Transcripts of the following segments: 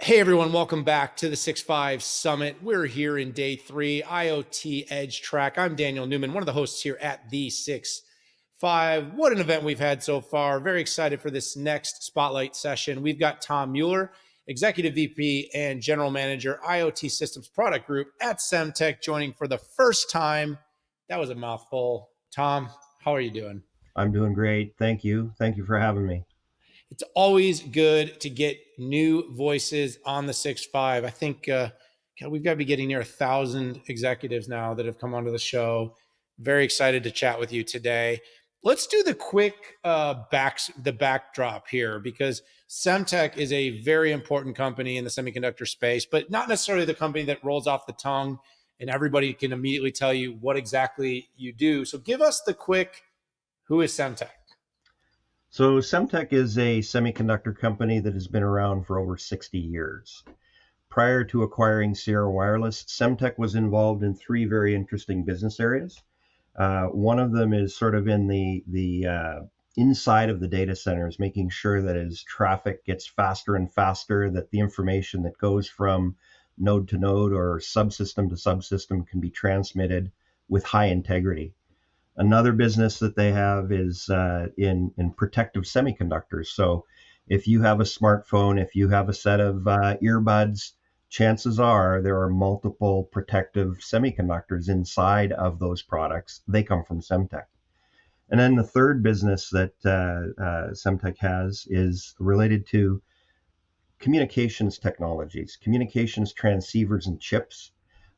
Hey everyone, welcome back to the 6.5 Summit. We're here in day 3, IoT Edge Track. I'm Daniel Newman, one of the hosts here at the 6.5. What an event we've had so far. Very excited for this next spotlight session. We've got Tom Mueller, Executive VP and General Manager, IoT Systems Product Group at Semtech, joining for the first time. That was a mouthful. Tom, how are you doing? I'm doing great. Thank you. Thank you for having me. It's always good to get new voices on the 6.5. I think God, we've got to be getting near 1,000 executives now that have come onto the show. Very excited to chat with you today. Let's do the quick backdrop here, because Semtech is a very important company in the semiconductor space, but not necessarily the company that rolls off the tongue and everybody can immediately tell you what exactly you do. So give us the quick, who is Semtech? So, Semtech is a semiconductor company that has been around for over 60 years. Prior to acquiring Sierra Wireless, Semtech was involved in three very interesting business areas. One of them is sort of in the inside of the data centers, making sure that as traffic gets faster and faster, that the information that goes from node to node or subsystem to subsystem can be transmitted with high integrity. Another business that they have is in protective semiconductors. So if you have a smartphone, if you have a set of earbuds, chances are there are multiple protective semiconductors inside of those products. They come from Semtech. And then the third business that Semtech has is related to communications technologies, communications transceivers and chips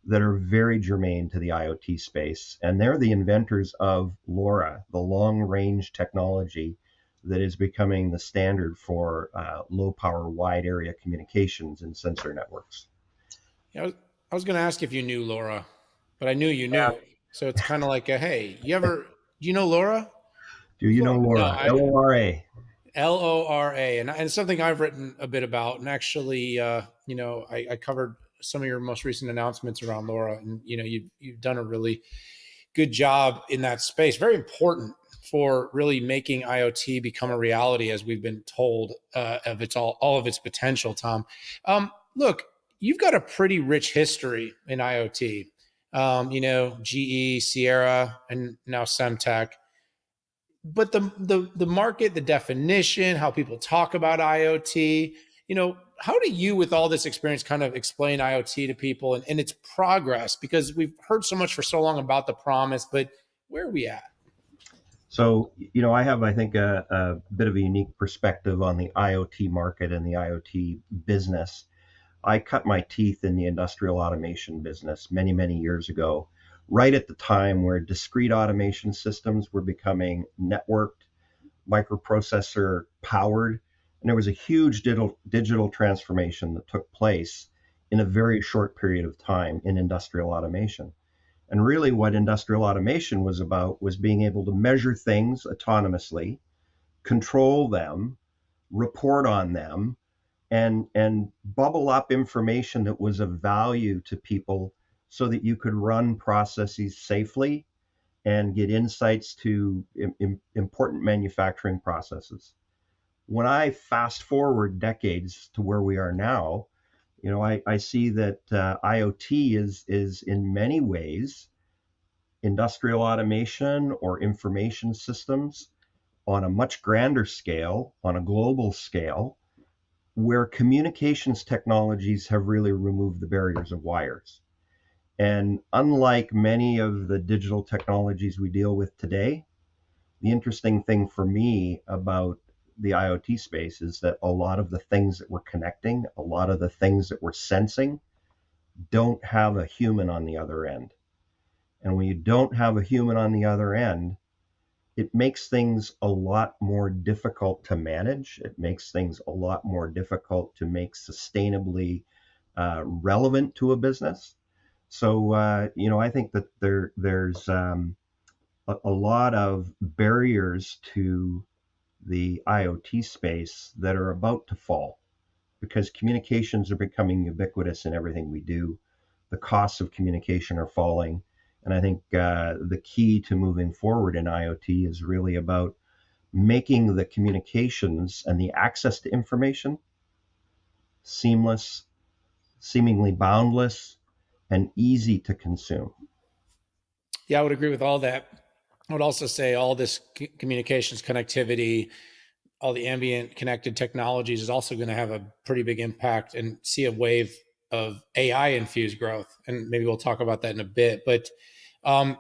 that are very germane to the IoT space. And they're the inventors of LoRa, the long range technology that is becoming the standard for low power, wide area communications and sensor networks. Yeah, I was going to ask if you knew LoRa, but I knew you knew. So it's kind of like hey, do you know LoRa? Do you know No, LoRa? LORA. LoRa, and something I've written a bit about. And actually, I covered some of your most recent announcements around LoRa, and you've done a really good job in that space. Very important for really making IoT become a reality, as we've been told of its all of its potential. Tom, look, you've got a pretty rich history in IoT. GE, Sierra, and now Semtech. But the market, the definition, how people talk about IoT, how do you, with all this experience, kind of explain IoT to people and its progress? Because we've heard so much for so long about the promise, but where are we at? So, I have, I think, a bit of a unique perspective on the IoT market and the IoT business. I cut my teeth in the industrial automation business many, many years ago, right at the time where discrete automation systems were becoming networked, microprocessor powered, and there was a huge digital transformation that took place in a very short period of time in industrial automation. And really, what industrial automation was about was being able to measure things autonomously, control them, report on them, and bubble up information that was of value to people so that you could run processes safely and get insights to important manufacturing processes. When I fast forward decades to where we are now, I see that IoT is in many ways industrial automation or information systems on a much grander scale, on a global scale, where communications technologies have really removed the barriers of wires. And unlike many of the digital technologies we deal with today, the interesting thing for me about the IoT space is that a lot of the things that we're connecting, a lot of the things that we're sensing, don't have a human on the other end. And when you don't have a human on the other end, it makes things a lot more difficult to manage. It makes things a lot more difficult to make sustainably relevant to a business. So, I think that there's a lot of barriers to the IoT space that are about to fall because communications are becoming ubiquitous in everything we do. The costs of communication are falling. And I think the key to moving forward in IoT is really about making the communications and the access to information seamless, seemingly boundless, and easy to consume. Yeah, I would agree with all that. I would also say all this communications connectivity, all the ambient connected technologies is also going to have a pretty big impact and see a wave of AI infused growth. And maybe we'll talk about that in a bit. But um,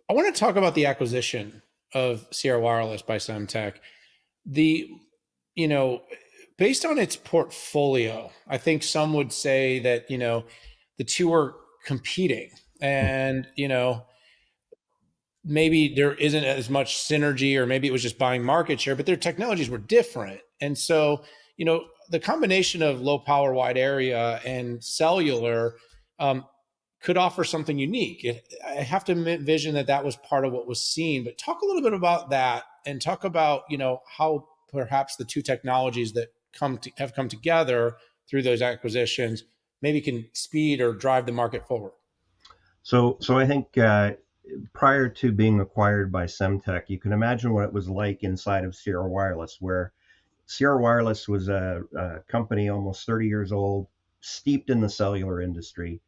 I want to talk about the acquisition of Sierra Wireless by Semtech. The, you know, based on its portfolio, I think some would say that, the two are competing. And, maybe there isn't as much synergy, or maybe it was just buying market share, but their technologies were different. And so, the combination of low power wide area and cellular could offer something unique. I have to envision that that was part of what was seen, but talk a little bit about that and talk about, how perhaps the two technologies that have come together through those acquisitions maybe can speed or drive the market forward. So I think prior to being acquired by Semtech, you can imagine what it was like inside of Sierra Wireless, where Sierra Wireless was a company almost 30 years old, steeped in the cellular industry,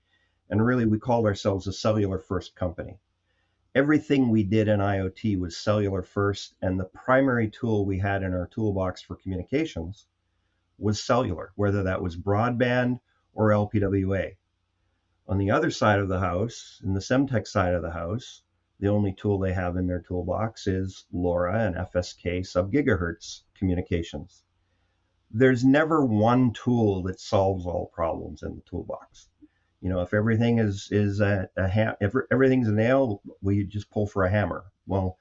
and really we called ourselves a cellular first company. Everything we did in IoT was cellular first, and the primary tool we had in our toolbox for communications was cellular, whether that was broadband or LPWA. On the other side of the house, in the Semtech side of the house, the only tool they have in their toolbox is LoRa and FSK sub-gigahertz communications. There's never one tool that solves all problems in the toolbox. If everything if everything's a nail, we just pull for a hammer. Well,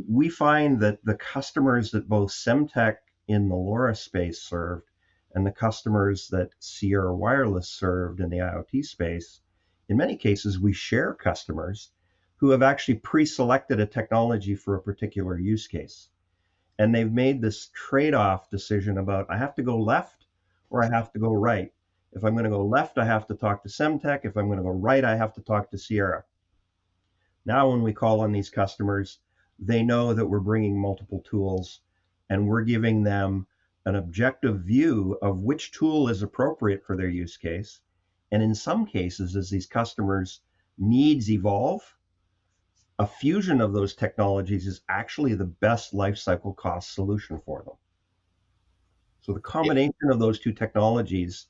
we find that the customers that both Semtech in the LoRa space served and the customers that Sierra Wireless served in the IoT space, in many cases, we share customers who have actually pre-selected a technology for a particular use case. And they've made this trade-off decision about, I have to go left or I have to go right. If I'm going to go left, I have to talk to Semtech. If I'm going to go right, I have to talk to Sierra. Now, when we call on these customers, they know that we're bringing multiple tools and we're giving them an objective view of which tool is appropriate for their use case. And in some cases, as these customers' needs evolve, a fusion of those technologies is actually the best lifecycle cost solution for them. So the combination of those two technologies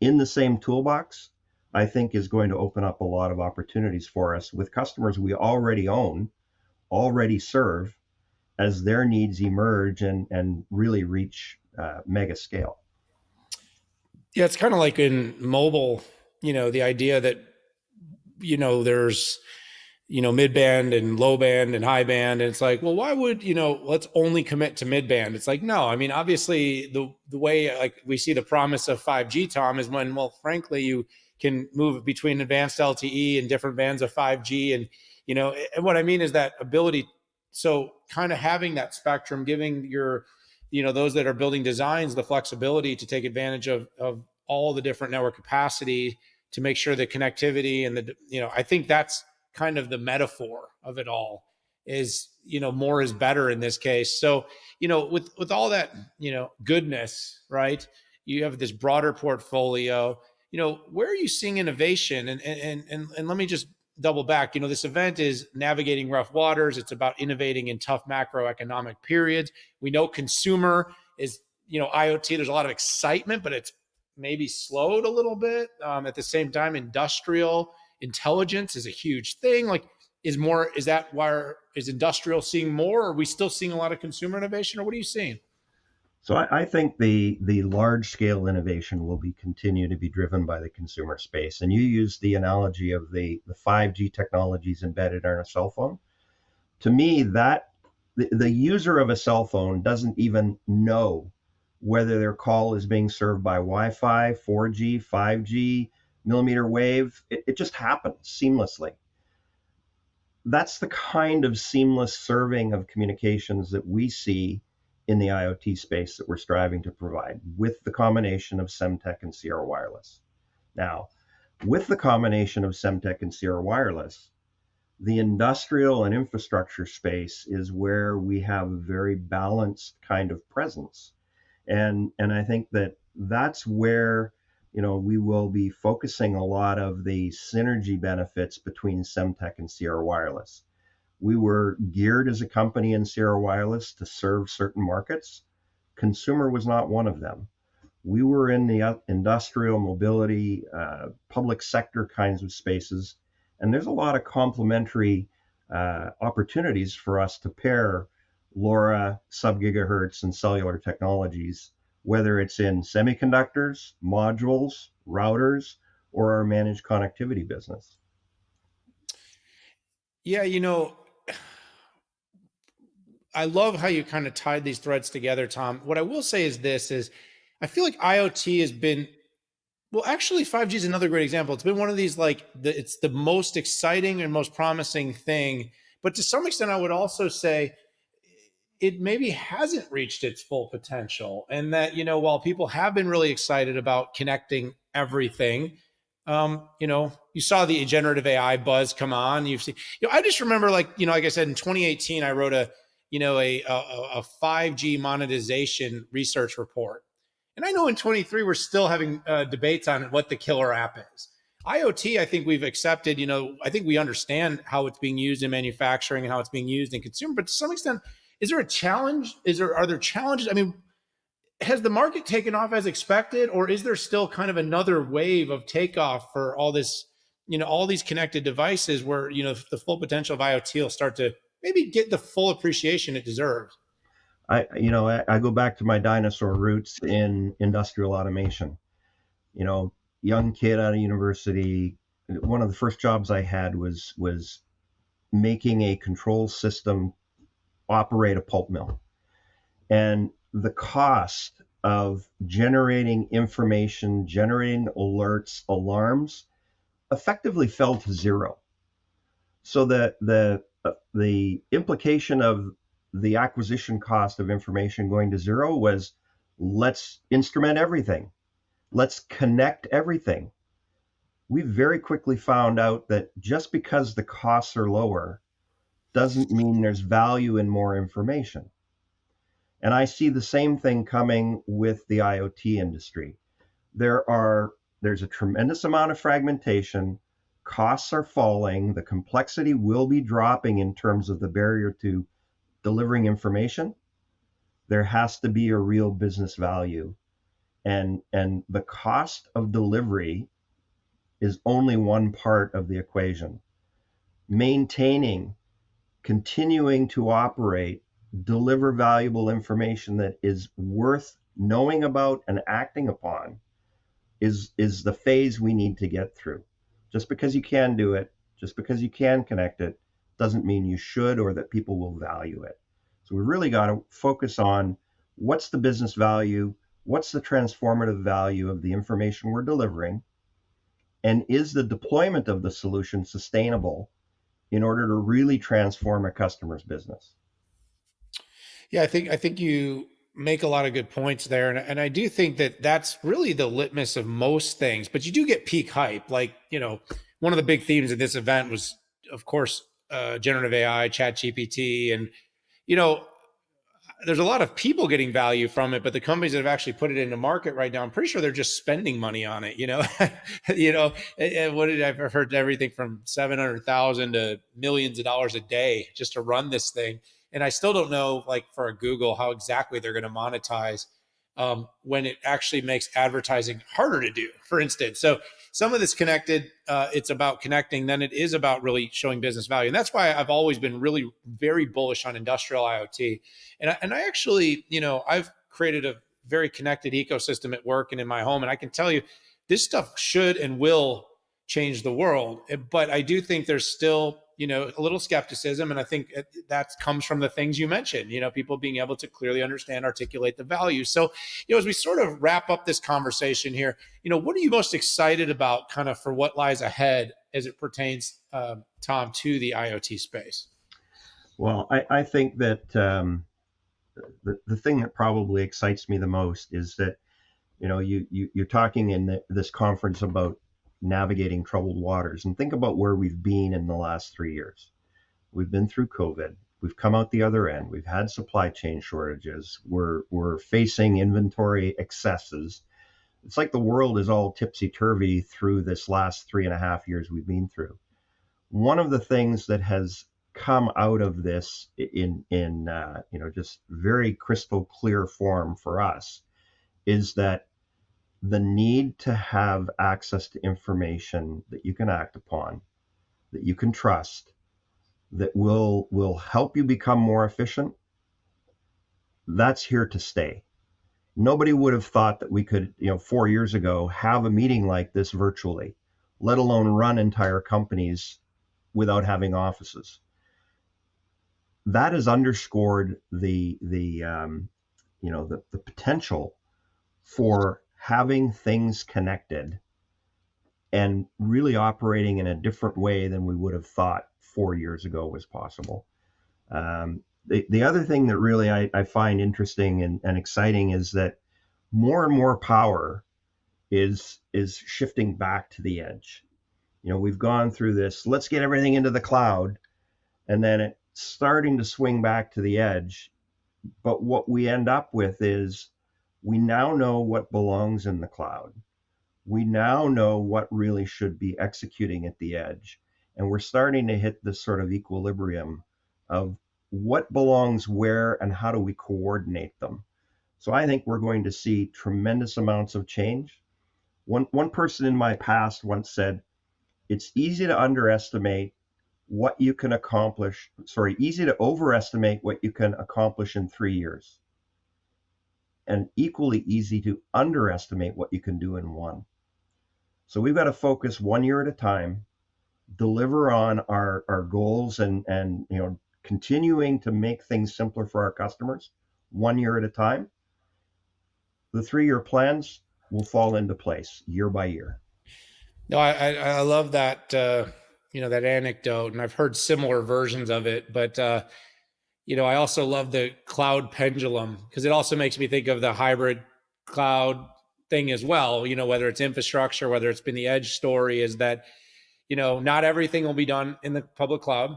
in the same toolbox, I think, is going to open up a lot of opportunities for us with customers we already own, already serve, as their needs emerge and really reach mega scale. Yeah, it's kind of like in mobile, the idea that, there's, mid band and low band and high band. And it's like, well, why would, let's only commit to mid band? It's like, no, I mean, obviously the way like we see the promise of 5G, Tom, is when, well, frankly, you can move between advanced LTE and different bands of 5G. And what I mean is that ability. So kind of having that spectrum, giving those that are building designs, the flexibility to take advantage of all the different network capacity to make sure the connectivity and I think that's kind of the metaphor of it all is, more is better in this case. So, with all that, goodness, right? You have this broader portfolio, where are you seeing innovation? And let me just double back. This event is navigating rough waters. It's about innovating in tough macroeconomic periods. We know consumer is, IoT, there's a lot of excitement, but it's maybe slowed a little bit. At the same time, industrial intelligence is a huge thing. Like, is that why is industrial seeing more? Or are we still seeing a lot of consumer innovation, or what are you seeing? So I think the large scale innovation will be continue to be driven by the consumer space. And you used the analogy of the 5G technologies embedded in a cell phone. To me, that the user of a cell phone doesn't even know whether their call is being served by Wi-Fi, 4G, 5G, millimeter wave. It just happens seamlessly. That's the kind of seamless serving of communications that we see in the IoT space that we're striving to provide with the combination of Semtech and Sierra Wireless. Now, with the combination of Semtech and Sierra Wireless, the industrial and infrastructure space is where we have a very balanced kind of presence. And I think that that's where we will be focusing a lot of the synergy benefits between Semtech and Sierra Wireless. We were geared as a company in Sierra Wireless to serve certain markets. Consumer was not one of them. We were in the industrial mobility, public sector kinds of spaces, and there's a lot of complementary opportunities for us to pair LoRa, sub-gigahertz, and cellular technologies, whether it's in semiconductors, modules, routers, or our managed connectivity business. Yeah, I love how you kind of tied these threads together, Tom. What I will say is this is I feel like IoT has been well, actually 5G is another great example. It's been one of these it's the most exciting and most promising thing, but to some extent I would also say it maybe hasn't reached its full potential. And that, while people have been really excited about connecting everything, you saw the generative AI buzz come on. You've seen, I just remember like I said, in 2018, I wrote a 5G monetization research report. And I know in 23, we're still having debates on what the killer app is. IoT, I think we've accepted, I think we understand how it's being used in manufacturing and how it's being used in consumer, but to some extent, is there a challenge? Are there challenges? I mean, has the market taken off as expected, or is there still kind of another wave of takeoff for all this, all these connected devices where, the full potential of IoT will start to maybe get the full appreciation it deserves? I go back to my dinosaur roots in industrial automation. You know, young kid out of university, one of the first jobs I had was making a control system operate a pulp mill. And the cost of generating information, generating alerts, alarms, effectively fell to zero. So the implication of the acquisition cost of information going to zero was, let's instrument everything, let's connect everything. We very quickly found out that just because the costs are lower doesn't mean there's value in more information. And I see the same thing coming with the IoT industry. There's a tremendous amount of fragmentation. Costs are falling. The complexity will be dropping in terms of the barrier to delivering information. There has to be a real business value. And the cost of delivery is only one part of the equation. Maintaining, continuing to operate, deliver valuable information that is worth knowing about and acting upon is the phase we need to get through. Just because you can do it, just because you can connect it, doesn't mean you should or that people will value it. So we really got to focus on what's the business value, what's the transformative value of the information we're delivering, and is the deployment of the solution sustainable in order to really transform a customer's business. Yeah, I think you make a lot of good points there, and I do think that that's really the litmus of most things. But you do get peak hype, like one of the big themes of this event was, of course, generative AI, Chat GPT, and you know there's a lot of people getting value from it, but the companies that have actually put it into market right now, I'm pretty sure they're just spending money on it. What did I've heard everything from 700,000 to millions of dollars a day just to run this thing. And I still don't know, like for a Google, how exactly they're going to monetize when it actually makes advertising harder to do, for instance. So some of this connected, it's about connecting, then it is about really showing business value. And that's why I've always been really very bullish on industrial IoT. And I actually, I've created a very connected ecosystem at work and in my home. And I can tell you, this stuff should and will change the world. But I do think there's still, a little skepticism. And I think that comes from the things you mentioned, people being able to clearly understand, articulate the value. So, as we sort of wrap up this conversation here, what are you most excited about kind of for what lies ahead as it pertains, Tom, to the IoT space? Well, I think that the thing that probably excites me the most is that you're talking in this conference about navigating troubled waters, and think about where we've been in the last 3 years. We've been through COVID. We've come out the other end. We've had supply chain shortages. We're facing inventory excesses. It's like the world is all tipsy turvy through this last 3.5 years we've been through. One of the things that has come out of this in just very crystal clear form for us is that the need to have access to information that you can act upon, that you can trust, that will help you become more efficient, that's here to stay. Nobody would have thought that we could, 4 years ago, have a meeting like this virtually, let alone run entire companies without having offices. That has underscored the potential for having things connected and really operating in a different way than we would have thought 4 years ago was possible. The other thing that really I find interesting and exciting is that more and more power is shifting back to the edge. We've gone through this, let's get everything into the cloud, and then it's starting to swing back to the edge. But what we end up with is we now know what belongs in the cloud. We now know what really should be executing at the edge. And we're starting to hit this sort of equilibrium of what belongs where and how do we coordinate them. So I think we're going to see tremendous amounts of change. One person in my past once said, it's easy to underestimate what you can accomplish, easy to overestimate what you can accomplish in 3 years, and equally easy to underestimate what you can do in one. So we've got to focus 1 year at a time, deliver on our goals and continuing to make things simpler for our customers 1 year at a time. The 3 year plans will fall into place year by year. No, I love that, that anecdote, and I've heard similar versions of it. But I also love the cloud pendulum because it also makes me think of the hybrid cloud thing as well. Whether it's infrastructure, whether it's been the edge story, is that not everything will be done in the public cloud,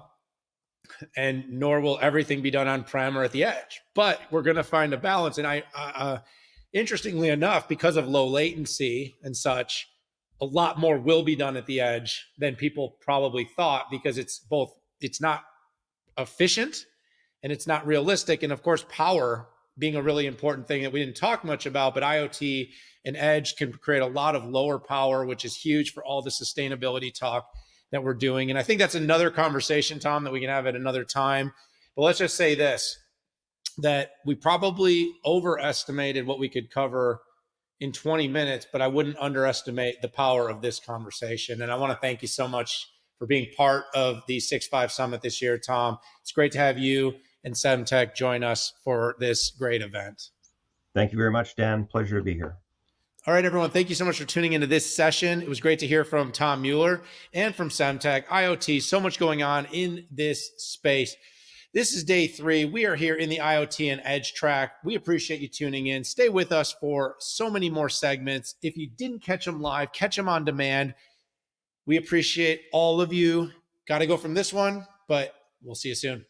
and nor will everything be done on prem or at the edge. But we're going to find a balance. And interestingly enough, because of low latency and such, a lot more will be done at the edge than people probably thought, because it's not efficient and it's not realistic. And of course, power being a really important thing that we didn't talk much about, but IoT and edge can create a lot of lower power, which is huge for all the sustainability talk that we're doing. And I think that's another conversation, Tom, that we can have at another time. But let's just say this, that we probably overestimated what we could cover in 20 minutes, but I wouldn't underestimate the power of this conversation. And I want to thank you so much for being part of the 6.5 Summit this year, Tom. It's great to have you and Semtech join us for this great event. Thank you very much, Dan. Pleasure to be here. All right, everyone. Thank you so much for tuning into this session. It was great to hear from Tom Mueller and from Semtech. IoT, so much going on in this space. This is day 3. We are here in the IoT and Edge track. We appreciate you tuning in. Stay with us for so many more segments. If you didn't catch them live, catch them on demand. We appreciate all of you. Got to go from this one, but we'll see you soon.